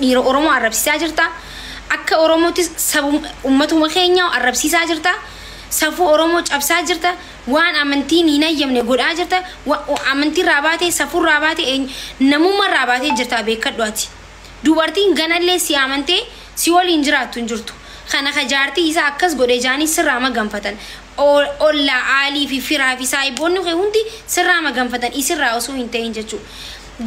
dhiira Oromoo arrabsiisaa jirta. Akka Oromootis sabu ummatuma keenya arrabsiisaa jirta. Safuu Oromoo cabsaa jirta. Waan amantiin hin ayyamne godhaa jirta. Amantiin raabaatee safuu raabaatee namummaa raabaatee jirta beekadhuati. Dubartiin ganallee si amantee si waliin jiraattu hin jirtu. Kana kajaartii isaa akkas godhee jaanii sirraa maganfatan. Olla aalii fi firaa fi saayiboonni hundi sirraa maganfatan isirraa osoo hin ta'in jechuudha.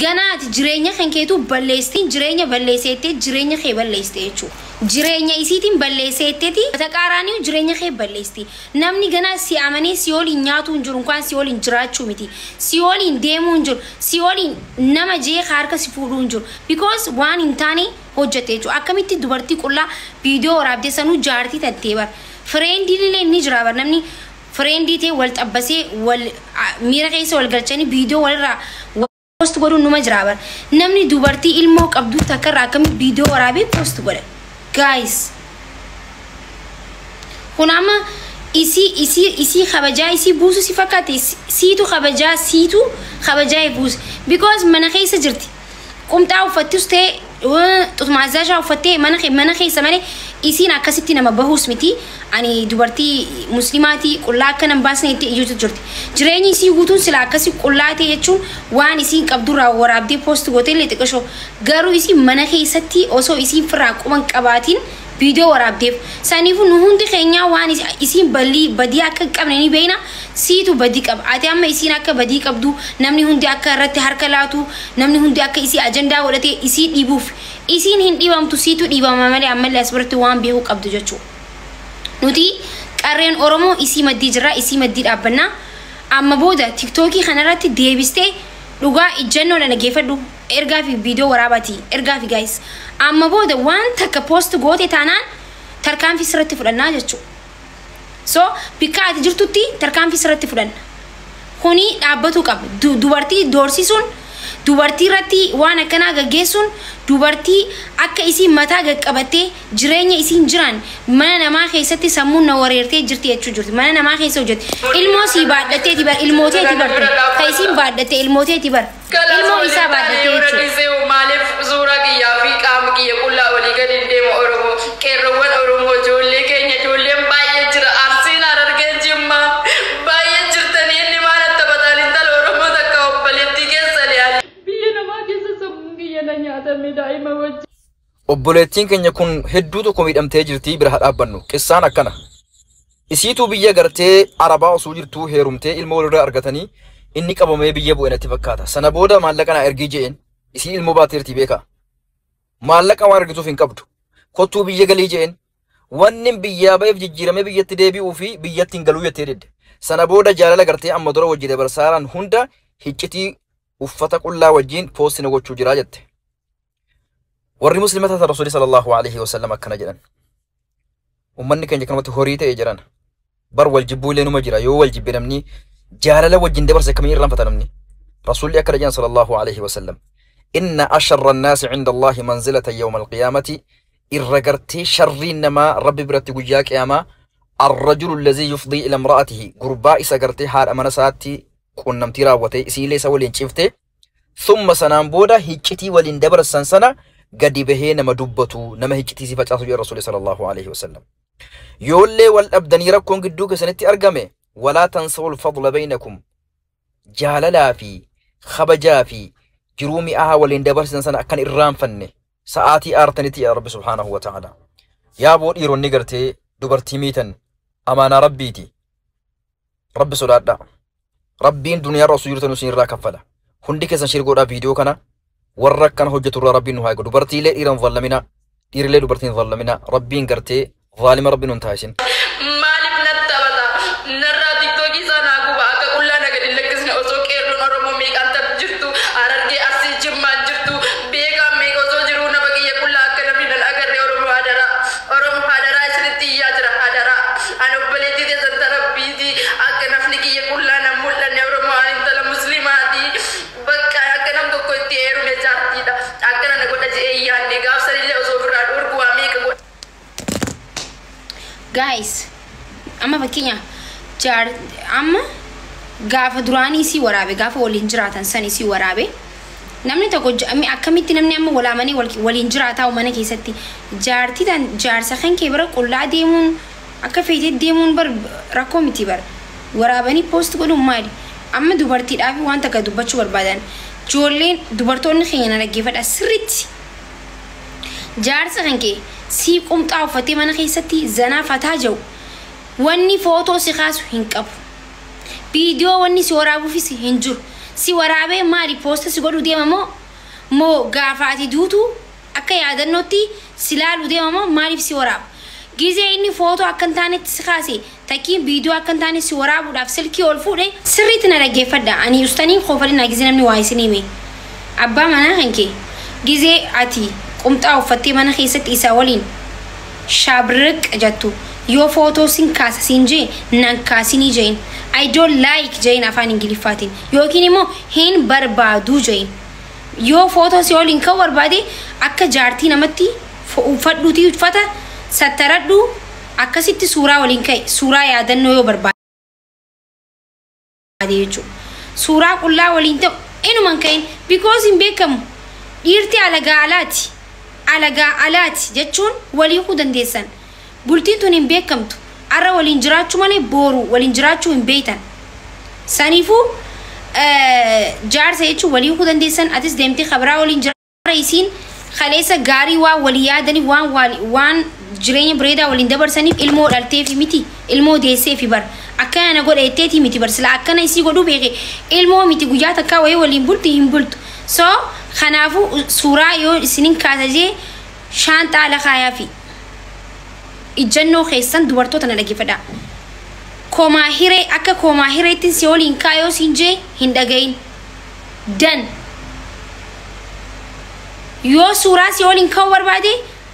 Ganaati jireenya kan keetu balleestiin jireenya balleesseettee jireenya kee balleessite jechuudha. Jireenya isiitiin balleesseetteeti taqaaraanii jireenya kee balleesti. Namni ganaa si amanee si waliin nyaatu hin jiru kan si waliin jiraachuu miti. Si waliin deemuu hin jiru. Si waliin nama jee harka si fuudhuu hin jiru. Because waan hin taane hojjete jechuudha. Akkamitti dubartii qullaa viidiyoo waraabdee sanuu jaartii tattee bara. Fireendiin illee ni jira bara namni fireendi ta'e wal xabbasee wal miira keessa wal galchanii viidiyoo walirraa post godhuun numa jira bara. Namni dubartii ilmoo qabdu takka irraa akkamitti viidiyoo waraabee post godha. Guys, kunama isi khabaja isi buusu si fakkaate siitu khabajaa buusu because mana keessa jirti qumxaa uffattus ta'e xumaazaashaa uffattee mana keessa malee isiin akkasitti nama bahuus miti ani dubartii muslimaatii qullaa akka nan baasne itti iyyuutu jirti jireenyi isii guutuun sila akkasi qullaa ta'e jechuun waan isiin qabdurraa waraabdee post gootee illee xiqqashoo garuu isii mana keessatti osoo isiin firraa quban qabaatiin viidiyoo waraabdeef saniifu nu hundi keenya waan isiin badii akka qabne ni beekna siitu badii qaba ati amma isiin akka badii qabdu namni hundi akka irratti harka laatu namni hundi akka isii ajandaa godhatee isii dhiibuuf isiin hin dhiibamtu siitu dhiibama malee ammallee asirratti waan beekuu qabdu jechuudha. Nuti qarreen Oromoo isii maddii jirra isii maddii dhaabbannaa amma booda tiktookii kanarratti deebistee dhugaa ijjannoo dhaggeeffadhu ergaa fi viidiyoo waraabaati ergaa fi guys amma booda waan takka post goote taanaan tarkaanfii sirratti fudhannaa jechuudha. So bikka ati jirtutti tarkaanfii sirratti fudhanna. Kuni dhaabbatu qaba. Dubartii doorsisuun dubartii irratti waan akkanaa gaggeessuun dubartii akka isiin mataa qaqqabattee jireenya isiin jiran mana namaa keessatti sammuun na wareertee jirti jechuu jirti. Mana namaa keessa hojjetti. Ilmoo si baadhatteeti bar ilmooteeti barte. Ka isiin baadhattee ilmooteeti bar. Ilmoo isaa baadhattee jechuudha. Maaliif suuraa kiyyaa fi qaama kiyya qullaa walii gadi deema Oromoo qeerroowwan Oromoo ijoollee keenya ijoolleen baay'ee jira arsiin argee jimma baay'ee jirtanii inni maal taphataan intala Oromoo takka obboleettii keessa yaali biyya namaa keessa sammuu kiyya na nyaatame daa'ima wajjin. Obboleettiin keenya kun hedduu tokko miidhamtee jirti bira dhaabbannu qissaan akkana. Isiituu biyya gartee Arabaa osoo jirtuu heerumtee ilmoo walirraa argatanii inni qabamee biyya bu'e natti fakkaata. Sana booda maallaqa na ergii je'een isiin ilmoo baateerti beeka. Maallaqa waan argituuf hin qabdu. Kottuu biyya galii je'een wanni biyyaa ba'eef jijjiiramee biyyatti deebi'uu fi biyyatti hin galuu jettee dedde. Sana booda jaalala gartee amma dura wajjii dabarsaaraan hunda hiccitii uffata qullaa wajjiin poostina gochuu jiraa jette. Warri musliimota Rasuulii sallallahu alaihi wasallam akkana jedhan. Ummanni keenya kanumatti horii ta'ee jiran. Bar wal jibbuu illee numa jira yoo wal jibbe namni jaalala wajjin dabarse kamiin irraanfata namni. Rasuulli akkana jedhan sallallahu alaihi wasallam. إن أشر الناس عند الله منزلة يوم القيامة الرجرتي شرين ما ربي برتي وجاك ياما الرجل الذي يفضي إلى امرأته قرباء سجرتي حال أمانة ساتي كون نمتيرا وتي سيلي سولين شفته ثم سنام بودا هيجتي ولين دبر السنسنة قد به نما دبتو نما هيجتي صفات الرسول صلى الله عليه وسلم يولي والأبدن ركون قدوك سنتي أرقمي ولا تنسوا الفضل بينكم جاللا في خبجا في جرومي ولين دبر سنسنة أكن إرام فني ساعاتي آرتنتي يا رب سبحانه وتعالى يا بود إيرون نيجرتي دبرتي ميتن أمانة ربيتي رب سلاد ربين دنيا رسول تنسين راكفلا هندي كسر شرقودا فيديو كنا ورك كان حجة ربي نهاي دبرتي لي إيران ظلمنا إيرلي دبرتين ظلمنا ربين قرتي ظالم ربي ننتهيشين Guys, amma fakkinya amma gaafa duraanii si waraabe gaafa waliin jiraatan sani si waraabe namni tokko akkamitti namni amma walaamanii waliin jiraataa mana keessatti jaartii tan jaarsa kan kee bira qullaa deemuun akka feetee deemuun bar rakkoo miti bar waraabanii post godhuun maali amma dubartiidhaaf waan takka dubbachuu barbaadan ijoolleen dubartoonni keenya na dhaggeeffadha sirriitti jaarsa kan kee si qumxaa uffatee mana keessatti zanaa fataa jiru wanni footoo si kaasu hin qabu viidiyoo wanni si waraabuufis hin jiru si waraabee maali posta si godhu deema moo gaafaati duutu akka yaadannootti si laalu deema maaliif si waraabu gizee inni footoo akka hin taanetti si kaase takkiin viidiyoo akka hin taane si waraabuudhaaf silkii ol fuudhe sirriitti na dhaggeeffadha ani ustaanii koofalina gizee namni waa isin hime abbaa manaa kan kee gizee ati qumxaa uffattee mana keessatti isaa waliin shabriq jettu yoo footoo sin kaasa sin jee nan kaasinii jeen I don't like jeen afaan ingiliffaatiin yookiin immoo hin barbaadu jeen yoo footoo si waliin kan barbaade akka jaartii namatti uffadhuutii uffata sattaradhu akkasitti suuraa waliin ka'e suuraa yaadannoo yoo barbaade jechuudha suuraa qullaa waliin ta'u inuman ka'in because hin beekamu dhiirti alagaa alaati jechuun walii ku dandeessan bultiin tun hin beekamtu arra waliin jiraachuu malee booru waliin jiraachuu hin beektan saniifuu jaarsa jechuun walii ku dandeessan atis deemtee kabraa waliin jiraachuu isiin kaleessa gaarii waan walii yaadanii waan jireenya bareedaa waliin dabarsaniif ilmoo dhalteefi miti ilmoo deesseefi bar akkana na godha etteetii miti bar sila akkana isii godhuu beeke ilmoo miti guyyaa takkaa wayii waliin bulti hin bultu so kanaafuu suuraa yoo isinin kaasajee shaanxaa lakaayaa fi ijannoo keessan dubartoota na dhaggeeffadha koomaa hiree akka koomaa hireetti si waliin kaayoo siin jee hin dhagayin dan yoo suuraa si waliin kaa'uu barbaade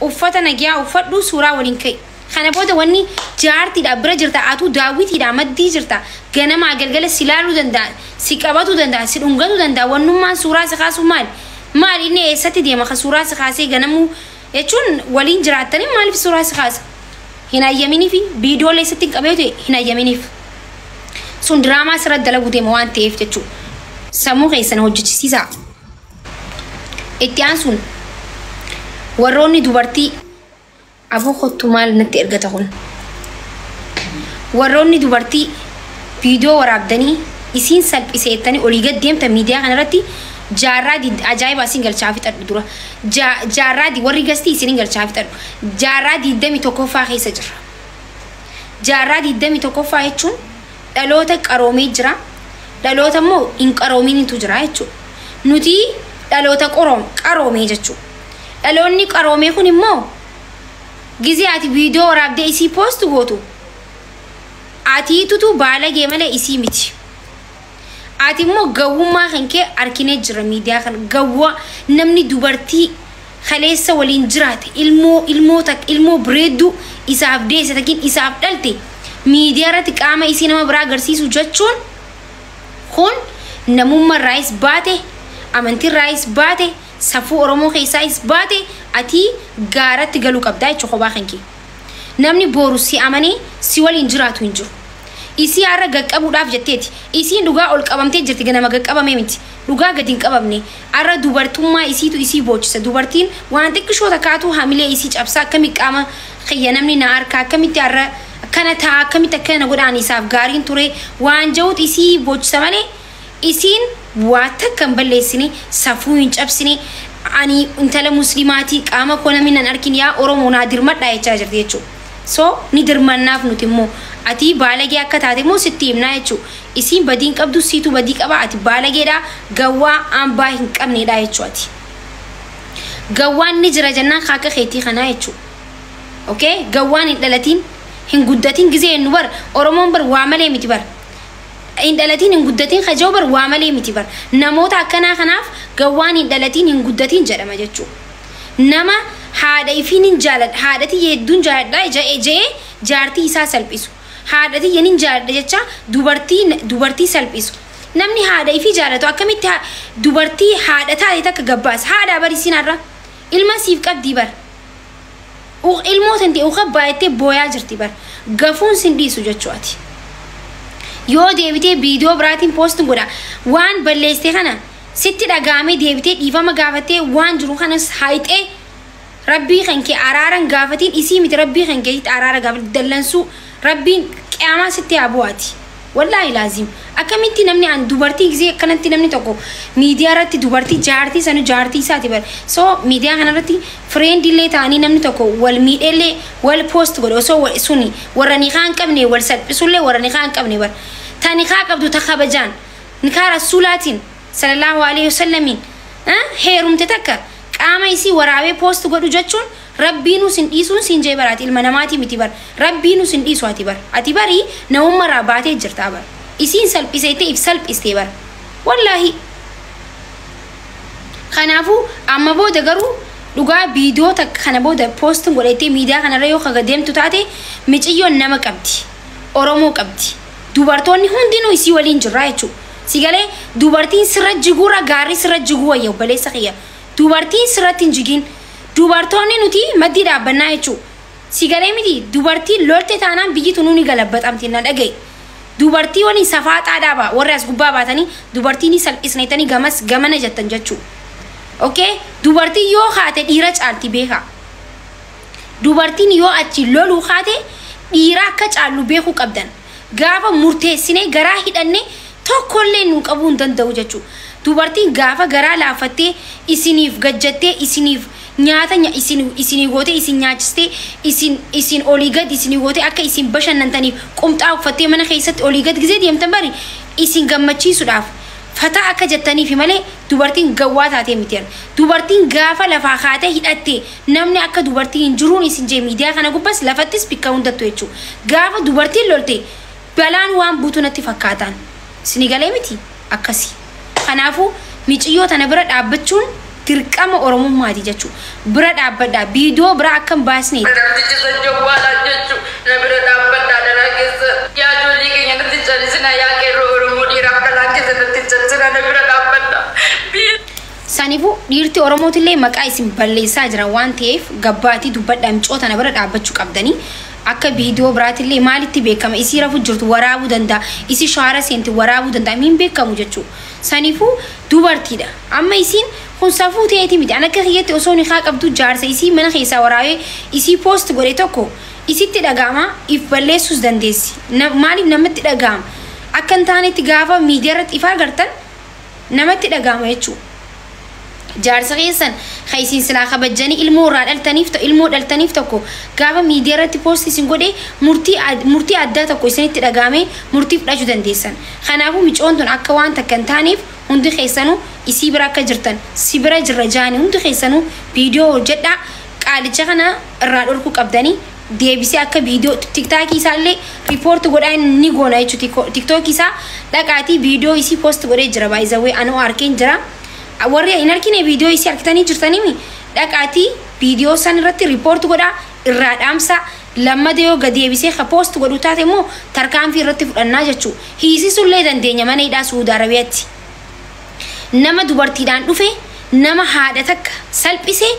uffata nagaa uffadhu suuraa waliin ka'i kana booda wanni jaartiidha bira jirta atuu daawwitiidha maddii jirta ganamaa galgala si laaluu danda'a si qabatu danda'a si dhungatu danda'a wannummaan suuraa si kaasu maal inni eessatti deema ka suuraa si kaasee ganamuu jechuun waliin jiraattanii maaliif suuraa si kaasa hin ayyaminiif viidiyoolee eessatti hin qabeetu hin ayyaminiif sun diraamaa sirratti dalaguu deema waan ta'eef jechuudha sammuu keessan hojjechisiisaa itti aansuun warroonni dubartii aboo kottu maal natti ergata kun warroonni dubartii viidiyoo waraabdanii isiin salphiseettanii olii gad deemta miidiyaa kanarratti jaarraa ajaa'ibaa isin galchaa fixadhu dura jaarraa warri gastii isin galchaa fixadhu jaarraa 21ffaa keessa jira jaarraa 21ffaa jechuun dhaloota qaroomee jira dhaloota immoo hin qaroomiinitu jira jechuudha nuti dhaloota qaroomee jechuudha dhaloonni qaroomee kun immoo gizee ati viidiyoo waraabdee isii poost gootu atiitutu baalagee malee isii miti ati immoo gawwummaa kan kee arkinee jira miidiyaa kan gawwa namni dubartii kaleessa waliin jiraate ilmoo bireedduu isaaf deesse takiin isaaf dhalte miidiyaa irratti qaama isii nama biraa agarsiisu jechuun kun namummaa irraayis baate amantii irraayis baate safuu oromoo keessaayis baate ati gaaratti galuu qabdaa jechuudha kophaa kan kee namni booru si amanee si waliin jiraatu hin jiru isii har'a gaqqabuudhaaf jetteeti isiin dhugaa ol qabamtee jirti ganama gaqqabamee miti dhugaa gadi hin qabamne har'a dubartummaa isiitu isii boochisa dubartiin waan xiqqishoo takkaatu hamilee isii cabsaa akkamitti qaama xiyya namni na harkaa akkamitti har'a akkana ta'a akkamitti akkana godhaan isaaf gaariin ture waan ja'uut isii boochisa malee isiin waa takka hin balleessine safuu hin cabsine ani intala muslimaatii qaama koo namni nan arkin yaa oromoo naa dirmadhaa jechaa jirti jechuudha so ni dirmannaaf nuti immoo ati baalagee akka taate immoo sitti himnaa jechuudha isiin badiin qabdu siitu badii qaba ati baalageedha gawwaa hambaa hin qabneedha jechuudha gawwaan ni jira jennaan akka keetii kanaa jechuudha okay gawwaan hin dhalatiin hin guddatiin gizee nu bar oromoon bar waa malee miti bar hin dhalatiin hin guddatiin kajoo bar waa malee miti bar namoota akkanaa kanaaf gawwaan hin dhalatiin hin guddatiin jedhama jechuudha nama haadha ifiin hin jaaladha haadhati hedduun jaaladha jee jaartii isaa salphisu haadhati yenin jaaladha jecha dubartii salphisu namni haadha ifii jaalatu akkamitti dubartii haadha taate takka gabbaas haadha barisiin har'a ilma siif qabdii bar ilmoo tante uqa baay'attee booyaa jirti bar gafuun sin dhiisu jechuudha yoo deebitee viidiyoo biraatiin poost godha waan balleessite kana sitti dhagaamee deebitee dhiifama gaafattee waan jiru kanas haayixee rabbii kan kee araaran gaafatiin isii miti rabbii kan kee araara gaafate dallansuu rabbiin qiyaamaa sitti abu'aati wallahi laazim akkamitti namni an dubartii gisee akkanatti namni tokko miidiyaa irratti dubartii jaartii sanu jaartii isaati bar so miidiyaa kana irratti friend illee taanii namni tokko wal miidheellee wal post godhe osoo suni warra niqaan qabne wal salphisuullee warra niqaan qabne bar ta niqaa qabdu ta kabajaan niqaa rasuulaatiin sallallahu alaihi wasallam heerumte takka qaama isii waraabee post godhu jechuun rabbiinu sin dhiisuun sin jee baraati ilma namaati miti bar rabbiinu sin dhiisu ati bari namummaa raabaatee jirta bar isiin salphiseetee if salphistee bar wallahi kanaafuu amma booda garuu dhugaa viidiyoota kana booda post godhatee miidiyaa kanarra yoo kaga deemtu taate miciyyoon nama qabdi oromoo qabdi dubartoonni hundinuu isii waliin jirra jechuudha sigalee dubartiin sirra jiguura gaarii sirra jiguu wayya obboleessa kiyya dubartiin sirratti hin jigin dubartoonni nuti maddii dhaabbannaa jechuudha sigalee miti dubartiin lolte taanaan biyyi tunuu ni galabbaxamti na dhagaye dubartii waliin safaaxaa dhaaba warri as gubbaa baatanii dubartiin salphisneetanii gamana jettan jechuudha okay dubartiin yoo haate dhiira caalti beeka dubartiin yoo achi loluu haate dhiira akka caallu beekuu qabdan gaafa murteessinee garaa hidhanne tokkollee nu qabuu hin danda'u jechuudha dubartiin gaafa garaa laafattee isiniif gajjattee isiniif nyaata isinii goote isin nyaachistee isin olii gad isinii goote akka isin bashannantaniif qumxaa uffattee mana keessatti olii gad gisee deemtan bari isin gammachiisuudhaaf fataa akka jettaniif malee dubartiin gawwaa taatee miti dubartiin gaafa lafaa kaatee hidhattee namni akka dubartii hin jiruun isin jee miidiyaa kana gubbas lafattis bikka hundattu jechuudha gaafa dubartiin lolte balaan waan buutu natti fakkaatan isinii galee miti akkasi kanaafuu miciyyoo tana bira dhaabbachuun dirqama oromummaati jechuudha bira dhaabbadhaa viidiyoo bira akkam baasne namtichi sajjawwaadha jechuudha na bira dhaabbadhaa dhala keessa yaa ijoollee keenya natti jallisina yaa qeerroo oromoo dhiiraaf dhalaan keessa natti jallisina na bira dhaabbadhaa saniifuu dhiirti oromootillee maqaa isin balleessaa jiran waan ta'eef gabbaatii dubbadhaa micoota na bira dhaabbachuu qabdanii akka viidiyoo biraatillee maalitti beekama isii rafu jirtu waraabuu danda'a isii shaara seenti waraabuu danda'a miin beekamu jechuudha saniifuu dubartiidha amma isiin kun safuu ta'eeti miti an akka kiyyatti osoo niqaa qabdu jaarsa isii mana keessaa waraabee isii post godhe tokko isitti dhaga'ama if balleessuus dandeessi maaliif namatti dhaga'ama akka hin taanetti gaafa miidiyaa irratti if agartan namatti dhaga'ama jechuudha jaarsa keessan khaysiin silaa kabajjanii ilmoo irraa dhaltaniif tokko gaafa miidiyaa irratti post isin godhe murtii addaa tokko isinitti dhaga'ame murtii fudhachuu dandeessan kanaafuu micoon tun akka waan takka hin taaneef hundi keessanuu isii bira akka jirtan si bira jirra jaanii hundi keessanuu viidiyoo hojjedhaa qaalicha kana irraa dhorkuu qabdanii deebisee akka viidiyoo tiktaakii isaallee riipoorti godhaa ni goona jechuudha tiktookii isaa dhaqaatii viidiyoo isii post godhee jira baay'izawee anoo arkeen jira warri hin argine viidiyoo isii argitanii jirtanii dhaqaatii viidiyoo san irratti riipoorti godhaa irraa dhaamsa lammada yoo gad deebisee ka post godhu taate immoo tarkaanfii irratti fudhannaa jechuudha hiisisullee dandeenya mana hidhaa Suudi Arabiyaatti nama dubartiidhaan dhufe nama haadha takka salphisee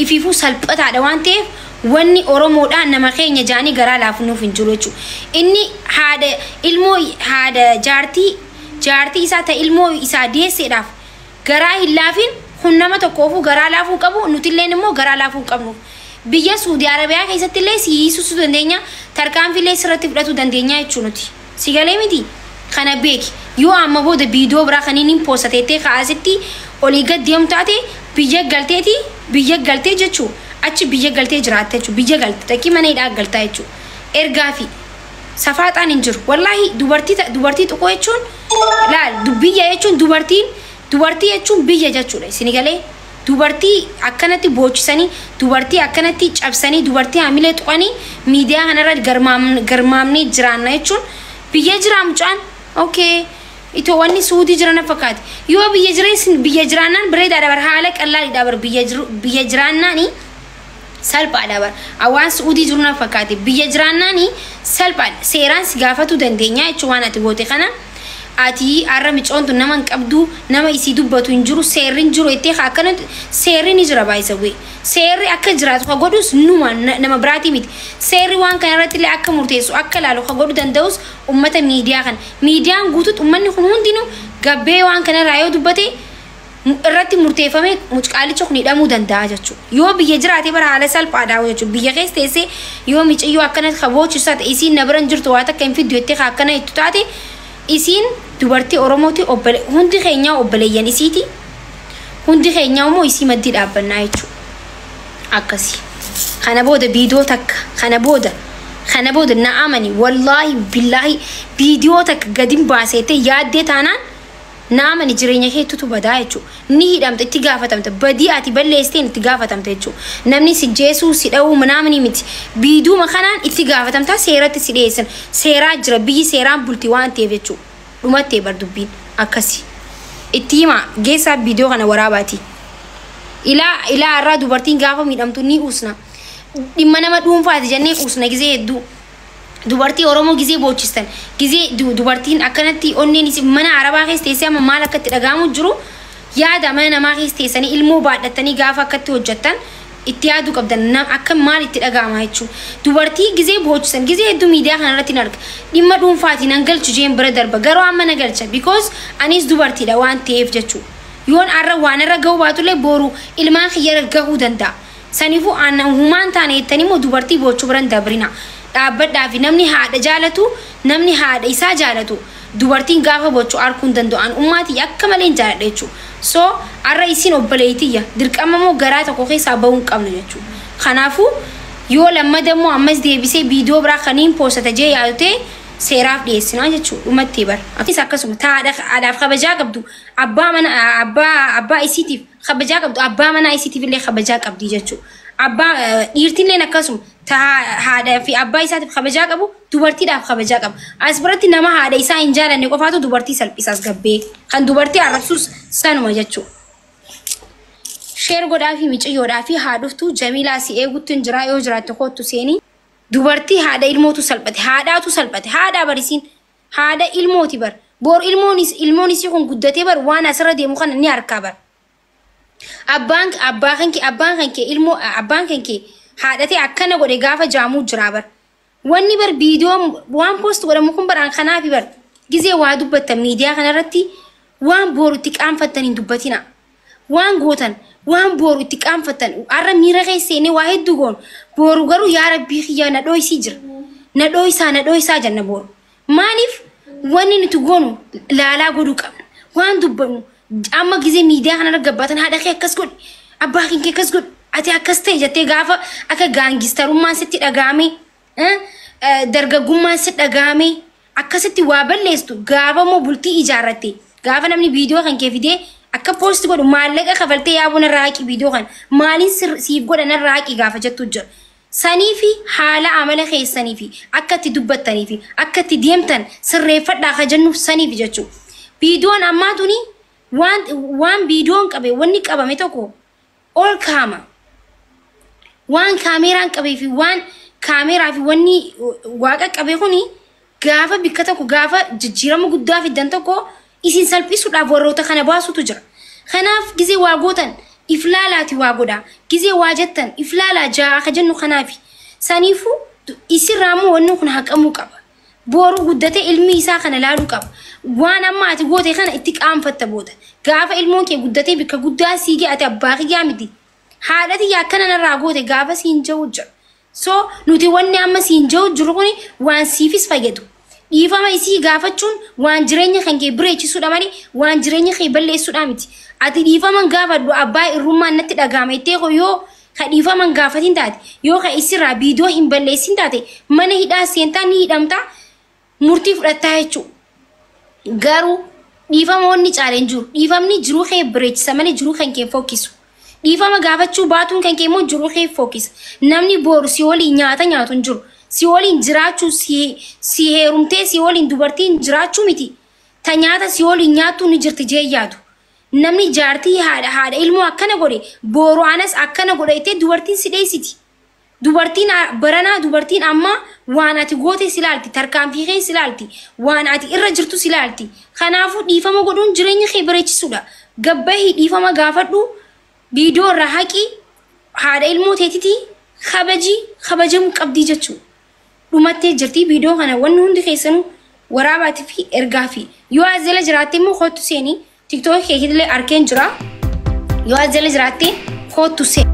ifiifuu salphataadha waan ta'eef wanni oromoodhaan nama keenya jaanii garaa laafunuuf hin jiru jechuudha inni haadha jaartii isaa ta ilmoo isaa deesseedhaaf garaa hin laafin kun nama tokkoofuu garaa laafuu qabu nutilleen immoo garaa laafuu qabnu biyya Suudi Arabiyaa keessatti illee si hiisuu dandeenya tarkaanfiillee sirratti fudhatu dandeenya jechuudha nuti si galee miti kana beeki yoo amma booda viidiyoo biraa kaniin poostateettee kaasitti olii gad deemtu taate biyya galtee jechuudha achi biyya galtee jiraatta jechuudha biyya galte takkii mana hidhaa galtaa jechuudha ergaa fi safaaxaan hin jiru wallaahi dubartii xiqqoo jechuun laal biyya jechuun dubartii jechuun biyya jechuudha isin galee dubartii akkanatti boochisanii dubartii akkanatti cabsanii dubartii hamilee tuqanii miidiyaa kanarra garmaamnee jiraanna jechuun biyya jiraamucaan okay itoo wanni Suudii jirana fakkaate yoo biyya jiraannaan bareedaa dabar haala qallaadhi dabar biyya jiraannaani salphaa dabar awaan Suudii jiruna fakkaate biyya jiraannaani salphaa seeraan si gaafatu dandeenya jechuun waan ati goote kana ati arra micoontu nama hin qabdu nama isii dubbatu hin jiru seerri hin jiru itti akkanatti seerri ni jira baay'isawee seerri akka jiraatu ka godhus numa nama biraatii miti seerri waan kana irratti illee akka murteessu akka laalu ka godhu danda'us ummata miidiyaa kana miidiyaan guutuutti ummanni kun hundinuu gabbee waan kana irraa yoo dubbate irratti murteeffame mucqaalicha kun hidhamuu danda'a jechuudha. Yoo biyya jiraate bara haala salphaadhaa jechuudha. Biyya keessa teessee yoo miiciyyoo akkana kaboochisaa ta'e isiin na biran jirtu waa takka hin fiddu jettee akkana jettu taate isiin dubartii Oromooti hundi keenya obboleeyyan isiiti. Hundi keenya immoo isii maddii dhaabbannaa jechuudha. Akkasii. Kana booda viidiyoo takka kana booda na amani wallahi billahi viidiyoo takka gadin baaseete yaaddee taanaan na amani jireenya keetutu badaa jechuudha. Ni hidhamte itti gaafatamte badii ati balleessteen itti gaafatamte jechuudha. Namni si jeesuu si dha'uu namni miti. Viidiyoo kanaan itti gaafatamtaa seeratti si dhiyeessan. Seeraa jira biyyi seeraan bulti waan ta'eef jechuudha. Dhumattee bar dubbiin akkasii. Itti hima geessaa viidiyoo kana waraabaati. Ilaa irraa dubartiin gaafa miidhamtu ni usna. Dhimma nama dhuunfaati jennee usna gizee hedduu. Dubartii Oromoo gizee boochistan. Gizee dubartiin akkanatti onneen mana Arabaa keessa teessee amma maal akkatti dhaga'amu jiru yaada mana namaa keessa teessanii ilmoo baadhatanii gaafa akkatti hojjettan itti yaaduu qabdan akka maal itti dhaga'ama jechuudha. Dubartii gizee boochisan gizee hedduu miidiyaa kanarratti hin arga. Dhimma dhuunfaati nan galchu jeen bira darba garuu amma na galcha because anis dubartiidha waan ta'eef jechuudha. Yoon arra waan irra gahuu baatullee boru ilmaan kiyya gahuu danda'a. Saniifuu aannan humaan taane jettanii immoo dubartii boochuu biran dabrina. Dhaabbadhaa fi namni haadha jaalatu namni haadha isaa jaalatu dubartiin gaafa boochuu arguu danda'an ummaatii akka malee jaaladha jechuudha. So arra isiin obboleetiyya dirqama moo garaa tokko keessaa bahuu hin qabnu jechuudha. Kanaafuu yoo lammada immoo ammas deebisee viidiyoo biraa kaniin poosata jee yaadute seeraaf dhiyeessinaa jechuudha. Dhumattee bara. Akkasuma haadhaaf kabajaa qabdu abbaa isiitiif kabajaa qabdu abbaa manaa isiitiif illee kabajaa qabdi jechuudha. Abbaa dhiirtilleen akkasuma haadha fi abbaa isaatiif kabajaa qabu dubartiidhaaf kabajaa qabu. As biratti nama haadha isaa hin jaalanne qofaatu dubartii salphisaas gabbee kan dubartii arrabsus sanuma jechuudha. Sheer godhaa fi miciyyoodhaa fi haadhoftuu Jamiilaa si eeguutti hin jira yoo jiraatte kootu seenii dubartii haadha ilmootu salphate haadhaatu salphate haadha barisiin haadha ilmooti bar bor ilmoonis kun guddatee bar waan asirra deemu kana ni harkaa bar. Abbaan kan kee ilmoo abbaan kan kee haadhatee akkana godhe gaafa jaamuu jira bar. Wanni bar viidiyoo waan post godhamu kun baraan kanaafi bar gizee waa dubbattan miidiyaa kanarratti waan boru itti qaanfattan hin dubbatina. Waan gootan waan boru itti qaanfattan arra miira keessanii waa hedduu goon boru garuu yaa rabbii kiyya na dhoysii jira. Na dhoysaa janna boru. Maaliif wanni nuti goonu laalaa godhuu qabna. Waan dubbannu amma gizee miidiyaa kanarra gabbatan haadha kee akkas godhi abbaa kee akkas godhi ati akkas ta'e jettee gaafa akka gaangistarummaan sitti dhagaame dargaggummaan sitti dhagaame akkasitti waa balleesstu gaafa moo bultii ijaarratte gaafa namni viidiyoo kan kee fidee akka post godhu maallaqa kafaltee yaabuna raaqi viidiyoo kan maaliin siif godhan raaqi gaafa jettu jira. Sanii fi haala amala keessanii fi akka itti dubbattanii fi akka itti deemtan sirreeffadhaa ka jennuuf saniif jechuudha. Viidiyoon ammaa tuni waan viidiyoon qabe wanni qabame tokko ol kaama. Waan kaameraan qabee fi waan kaameraa fi wanni waaqa qabee kuni gaafa bikka tokko gaafa jijjiirama guddaa fiddan tokko isin salphisuudhaaf warroota kana baasutu jira. Kanaaf gizee waa gootan iflaalaati waa godhaa. Gizee waa jettan iflaalaa jaa ka jennu kanaafi. Saniifuu isirraamoo wanni kun haqamuu qaba. Boru guddatee ilmi isaa kana laaluu qaba. Waan amma ati goote kana itti qaanfatta booda. Gaafa ilmoon kee guddatee bikka guddaa siigee ati abbaa kiyyaa miti. Haadhati yakkana narraa goote gaafa siin ja'u jira. So nuti wanni amma siin ja'u jiru kuni waan siifis fayyadu. Dhiifama isii gaafachuun waan jireenya kan kee bireechisuudha malee waan jireenya kee balleessuudha miti. Ati dhiifaman gaafadhu abbaa irrummaan natti dhagaama ittee yoo ka dhiifaman gaafatiin taate yoo ka isirraa viidiyoo hin balleessin taate mana hidhaa seentaa ni hidhamta murtii fudhattaa jechuudha. Garuu dhiifama wanni caaleen jiru dhiifamni jiruu kee bireechisa malee jiruu kan kee fokkisu. Dhiifama gaafachuu baatuun kan kee immoo jiruu kee fokkisa. Namni boru si waliin nyaata nyaatu hin jiru. Si waliin jiraachuu si heerumtee si waliin dubartiin jiraachuu miti. Ta nyaata si waliin nyaattu ni jirti jee yaadu. Namni jaartii haadha ilmoo akkana godhe boru anas akkana godhe dubartiin si dheessiti. Dubartiin baranaa dubartiin amma waan ati goote si ilaalti tarkaanfii kee si ilaalti waan ati irra jirtu si ilaalti. Kanaafuu dhiifama godhuun jireenya kee bareechisuudha. Gabbahii dhiifama gaafadhu viidiyoo irraa haqii haadha ilmoo teetitii kabajamuu qabdii jechuudha. Dhumattee jirti viidiyoo kana wanni hundi keessanuu waraabaatii fi ergaa fi yoo as jala jiraatte immoo kootu seenii TikTok keekiilee arkeen jira. yoo as jala jiraatte kootu see